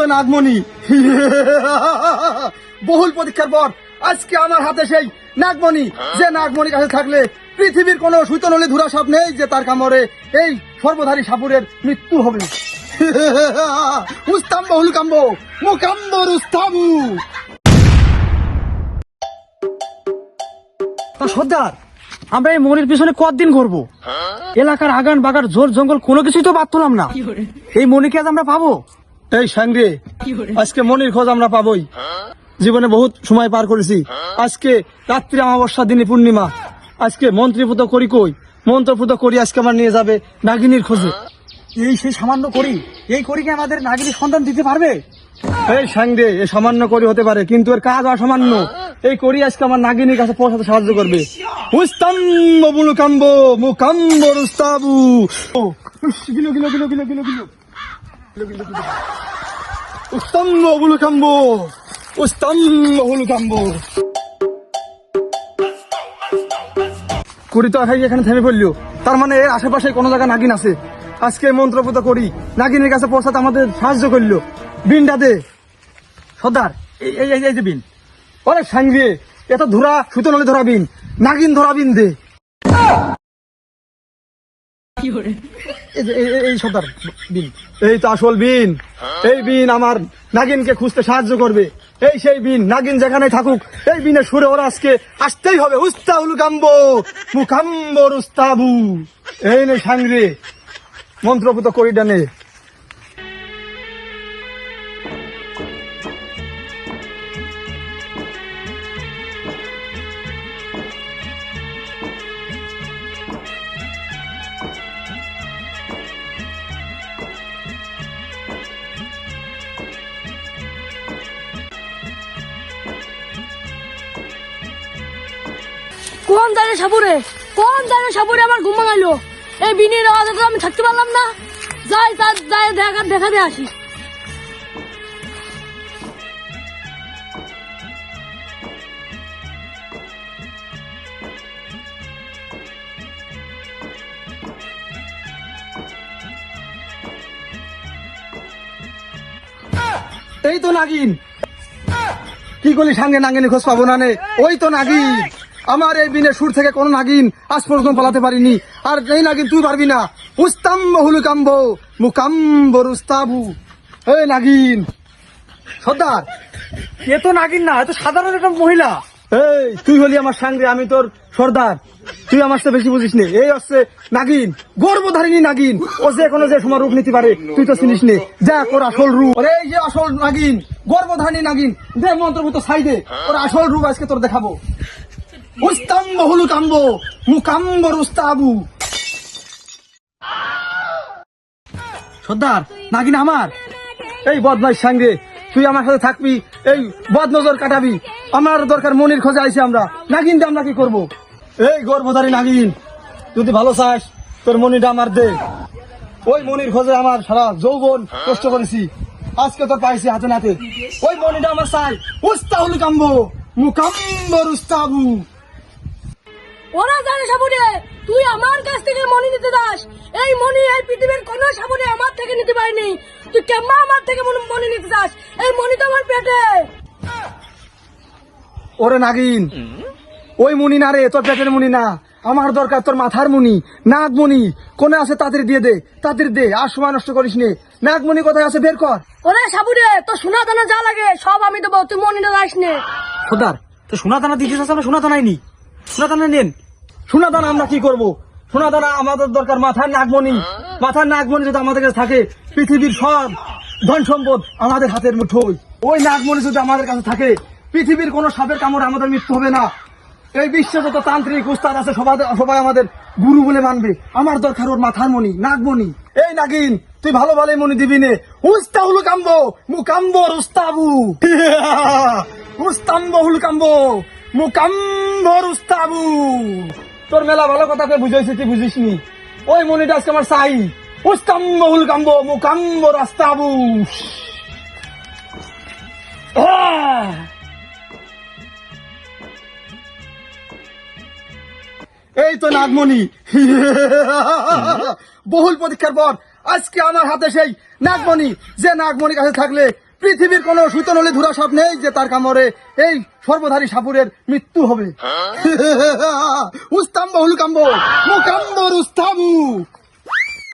তো নাগমণি। বহুল প্রতীক্ষার পর আজকে আমার হাতে সেই নাগমণি, যে নাগমণির কাছে থাকলে পৃথিবীর কোনো সুতনলি ধুরা সাপ নেই যে তার কামড়ে এই সর্বধারী সাপুরের মৃত্যু হবে। উস্তাম্ব হুলকাম্ব মুকাম্ব রুস্তাবু। তা সর্দার, আমরা এই মনির পিছনে কতদিন ঘুরবো? এলাকার আগান বাগান জোর জঙ্গল কোনো কিছুই তো বাদ তুলাম না। এই মনিকে আজ আমরা পাবো? এই সাংরে, আজকে মনির খোঁজ আমরা পাবোই। জীবনে বহুত সময় পার করেছি, আজকে রাত্রি অমাবস্যা দিনে পূর্ণিমা, আজকে মন্ত্রীপুত করি কই, মন্ত্রপুত করি আজকে আমার নিয়ে যাবে নাগিনীর খোঁজে। এই সেই সামান্য করি, এই করি কি আমাদের নাগিনীর সন্তান দিতে পারবে? এই সাংরে, এ সামান্য করি হতে পারে, কিন্তু এর কাজ অসামান্য। এই করি আজকে আমার নাগিনীর কাছে পৌঁছাতে সাহায্য করবে। উস্তাম্ব বুলুকাম্ব মুকাম্ব রুস্তাবু। গিলো গিলো গিলো গিলো গিলো গিলো উস্তাম্ব বুলুকাম্ব উস্তাম্ব হুলুকাম্ব। করি তো এখানে থেমে পড়লো, তার মানে এর আশেপাশে কোনো জায়গা নাগিন আছে। আজকে মন্ত্রপুত করি নাগিনের কাছে পৌঁছাতে আমাদের সাহায্য করলো। বিনটা দে সর্দার, এই যে বিন। অনেক সাংরে, এত ধরা সুতো নলে ধরা বিন, নাগিন ধরা বিন দে। এই সর্দার বিন, এই তো আসল বিন। এই বিন আমার নাগিনকে খুঁজতে সাহায্য করবে। এই সেই বিন, নাগিন যেখানে থাকুক এই বিনের সুরে ওরা আজকে আসতেই হবে। উস্তাহুল কাম্ব মুকাম্ব রুস্তাবু। এই নে সাংরে, মন্ত্রপুত করি ডানে। কোন দাঁড়ে সাপুরে, কোন দাঁড়ে সাপুরে আমার ঘুম ভাঙাইলো। এই বিনির আওয়াজে তো আমি থাকতে পারলাম না। যাই তার যাই দেখা দিয়ে আসি। এই তো নাগিন। কি করলি সাঙ্গে নাগিনী খোঁজ পাবো না নে? ওই তো নাগিন। আমার এই বিনের সুর থেকে কোন নাগিন আজ পর্যন্ত পালাতে পারিনি, আর এই নাগিন তুই পারবি না। উস্তাম্ব হুলুকাম্ব মুকাম্ব রুস্তাবু। এই নাগিন। সর্দার, এ তো নাগিন না, এ তো সাধারণ একটা মহিলা। এই তুই হলি আমার সাঙ্গে, আমি তোর সর্দার, তুই আমার সাথে বেশি বুঝিস নে। এই হচ্ছে নাগিন, গর্ভধারিণী নাগিন। ও যে কোনো যে সময় রূপ নিতে পারে, তুই তো চিনিস নে। যা ওর আসল রূপ, এই যে আসল নাগিন, গর্ভধারিণী নাগিন, দে মন্ত্রভূত ছাই দে, ওর আসল রূপ আজকে তোর দেখাবো। উস্তাম্ব হুলুকাম্ব মুকাম্ব রুস্তাবু। সর্দার, নাগিন আমার। এই বদমাইশ সাঙ্গে, তুই আমার সাথে থাকবি, এই বদনজর কাটাবি। আমার দরকার মনির খোঁজে আইছি আমরা, নাগিন দিয়ে আমরা কি করবো? এই গর্ভধারী নাগিন, যদি ভালো চাস তোর মনিটা আমার দে। ওই মনির খোঁজে আমার সারা যৌবন কষ্ট করেছি, আজকে তোর পাইছি হাতে নাতে। ওই মনিটা আমার চাই। উস্তাহুল কাম্ব মুকাম্ব রুস্তাবু। ওরা জানে সাপুরে, তুই আমার কাছ থেকে মনি নিতে দাস। এই মনি এই পৃথিবীর কোন সাপুরে আমার থেকে নিতে পারিনি। তুই কেমন আমার থেকে মনি নিতে দাস? এই মনি তো আমার পেটে। ওরে নাগিন, ওই মুনি না রে, তোর পেটের মুনি না। আমার দরকার তোর মাথার মুনি, নাগমণি। কোনে আছে তাড়াতাড়ি দিয়ে দে, তাড়াতাড়ি দে, আর সময় নষ্ট করিস নে। নাগমণি কোথায় আছে বের কর। ওরে সাপুরে, তো সোনা দানা যা লাগে সব আমি দেবো, তুই মনিটা দাস নে। সর্দার, তো সোনা দানা দিয়েছিস, আমরা সোনা দানাই নি। সোনা দানা নেন। সোনা দানা আমরা কি করব? সোনা দানা আমাদের দরকার মাথার নাগমণি। মাথার নাগমণি যদি আমাদের কাছে থাকে, পৃথিবীর সব ধন সম্পদ আমাদের হাতের মুঠোয়। ওই নাগমণি যদি আমাদের কাছে থাকে, পৃথিবীর কোন সাপের কামড়ে আমাদের মৃত্যু হবে না। এই বিশ্বে যত তান্ত্রিক উস্তাদ আছে সবাই আমাদের গুরু বলে মানবে। আমার দরকার ওর মাথার মণি, নাগমণি। এই নাগিন, তুই ভালো ভালো মণি দিবি নে। উস্তাহুল কাম্ব মুকাম্ব রুস্তাবু। উস্তাম্ব হুল কাম্ব মুকাম্ব রুস্তাবু। তোর মেলা ভালো কথাকে বুঝাইছি, তুই বুঝিস নি। ওই মনিটা আজকে আমার চাই। উস্তাম্ব হুল কাম্ব মুকাম্ব রাস্তাবু। এই তো নাগমণি। বহুল প্রতীক্ষার পর আজকে আমার হাতে সেই নাগমণি, যে নাগমণির কাছে থাকলে পৃথিবীর কোন সুতনলে ধুরা সাপ নেই যে তার কামড়ে এই সর্বধারী সাপুরের মৃত্যু হবে। উস্তাম্ব হুলকাম্ব মুকাম্বর উস্তাবু।